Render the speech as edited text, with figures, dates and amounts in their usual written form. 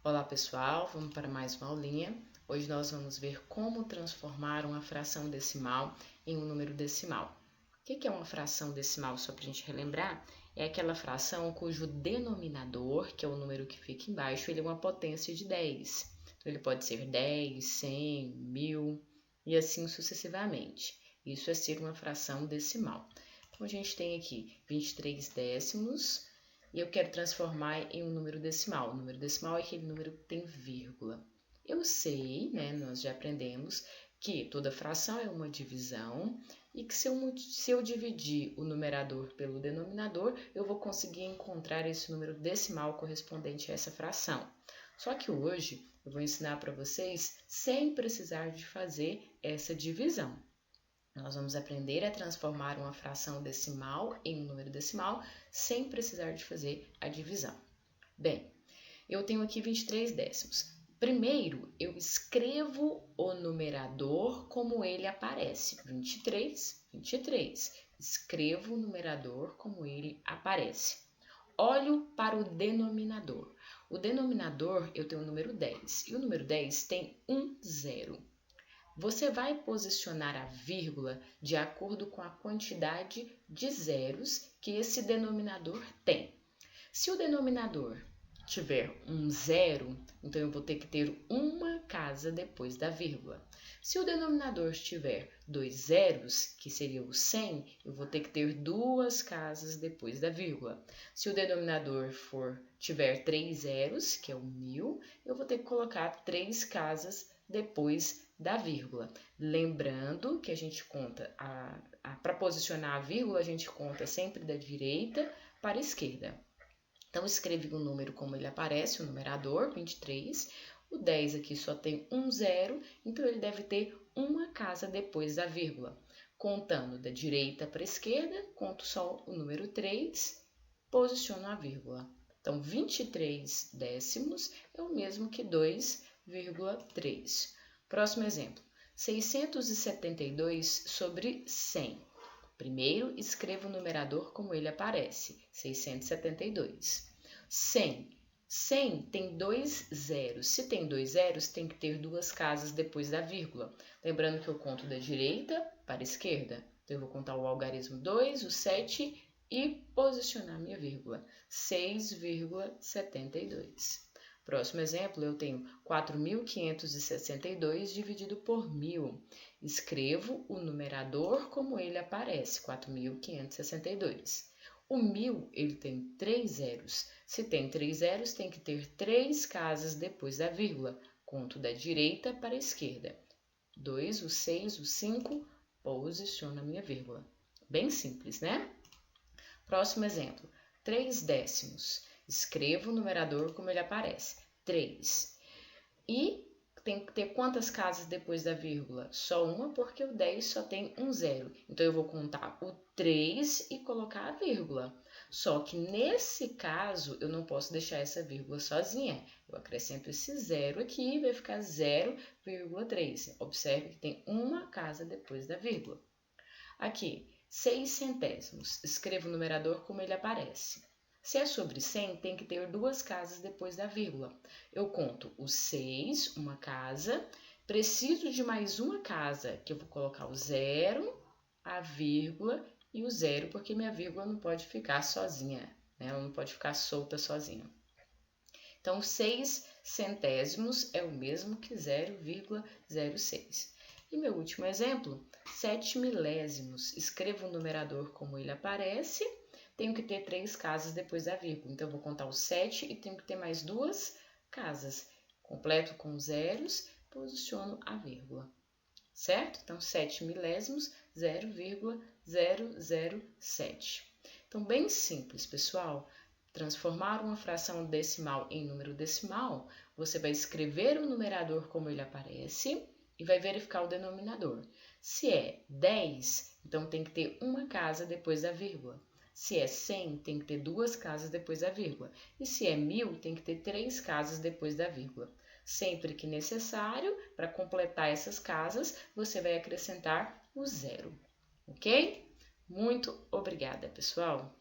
Olá pessoal, vamos para mais uma aulinha. Hoje nós vamos ver como transformar uma fração decimal em um número decimal. O que é uma fração decimal, só para a gente relembrar? É aquela fração cujo denominador, que é o número que fica embaixo, ele é uma potência de 10. Então, ele pode ser 10, 100, 1000 e assim sucessivamente. Isso é ser uma fração decimal. Então a gente tem aqui 23 décimos, e eu quero transformar em um número decimal. O número decimal é aquele número que tem vírgula. Eu sei, né, nós já aprendemos que toda fração é uma divisão e que se eu dividir o numerador pelo denominador, eu vou conseguir encontrar esse número decimal correspondente a essa fração. Só que hoje eu vou ensinar para vocês sem precisar de fazer essa divisão. Nós vamos aprender a transformar uma fração decimal em um número decimal sem precisar de fazer a divisão. Bem, eu tenho aqui 23 décimos. Primeiro, eu escrevo o numerador como ele aparece. 23, 23. Escrevo o numerador como ele aparece. Olho para o denominador. O denominador, eu tenho o número 10. E o número 10 tem um zero. Você vai posicionar a vírgula de acordo com a quantidade de zeros que esse denominador tem. Se o denominador tiver um zero, então eu vou ter que ter uma casa depois da vírgula. Se o denominador tiver dois zeros, que seria o 100, eu vou ter que ter duas casas depois da vírgula. Se o denominador tiver três zeros, que é o 1000, eu vou ter que colocar três casas depois da vírgula. Lembrando que a gente conta, para posicionar a vírgula, a gente conta sempre da direita para a esquerda. Então, escrevi o número como ele aparece, o numerador, 23. O 10 aqui só tem um zero, então ele deve ter uma casa depois da vírgula. Contando da direita para a esquerda, conto só o número 3, posiciono a vírgula. Então, 23 décimos é o mesmo que 2,3. Próximo exemplo, 672 sobre 100. Primeiro, escreva o numerador como ele aparece, 672. 100 tem dois zeros. Se tem dois zeros, tem que ter duas casas depois da vírgula. Lembrando que eu conto da direita para a esquerda. Então, eu vou contar o algarismo 2, o 7 e posicionar minha vírgula, 6,72. Próximo exemplo, eu tenho 4.562 dividido por 1.000. Escrevo o numerador como ele aparece, 4.562. O 1.000, ele tem três zeros. Se tem três zeros, tem que ter três casas depois da vírgula. Conto da direita para a esquerda. 2, o 6, o 5, posiciono a minha vírgula. Bem simples, né? Próximo exemplo, 3 décimos. Escrevo o numerador como ele aparece, 3. E tem que ter quantas casas depois da vírgula? Só uma, porque o 10 só tem um zero. Então, eu vou contar o 3 e colocar a vírgula. Só que nesse caso, eu não posso deixar essa vírgula sozinha. Eu acrescento esse zero aqui e vai ficar 0,3. Observe que tem uma casa depois da vírgula. Aqui, 6 centésimos. Escrevo o numerador como ele aparece. Se é sobre 100, tem que ter duas casas depois da vírgula. Eu conto o 6, uma casa, preciso de mais uma casa, que eu vou colocar o 0, a vírgula e o 0, porque minha vírgula não pode ficar sozinha, né? Ela não pode ficar solta sozinha. Então, 6 centésimos é o mesmo que 0,06. E meu último exemplo, 7 milésimos. Escrevo o numerador como ele aparece. Tenho que ter três casas depois da vírgula. Então, eu vou contar o 7 e tenho que ter mais duas casas. Completo com zeros, posiciono a vírgula. Certo? Então, 7 milésimos, 0,007. Então, bem simples, pessoal. Transformar uma fração decimal em número decimal, você vai escrever o numerador como ele aparece e vai verificar o denominador. Se é 10, então tem que ter uma casa depois da vírgula. Se é 100, tem que ter duas casas depois da vírgula. E se é 1000, tem que ter três casas depois da vírgula. Sempre que necessário, para completar essas casas, você vai acrescentar o zero. Ok? Muito obrigada, pessoal!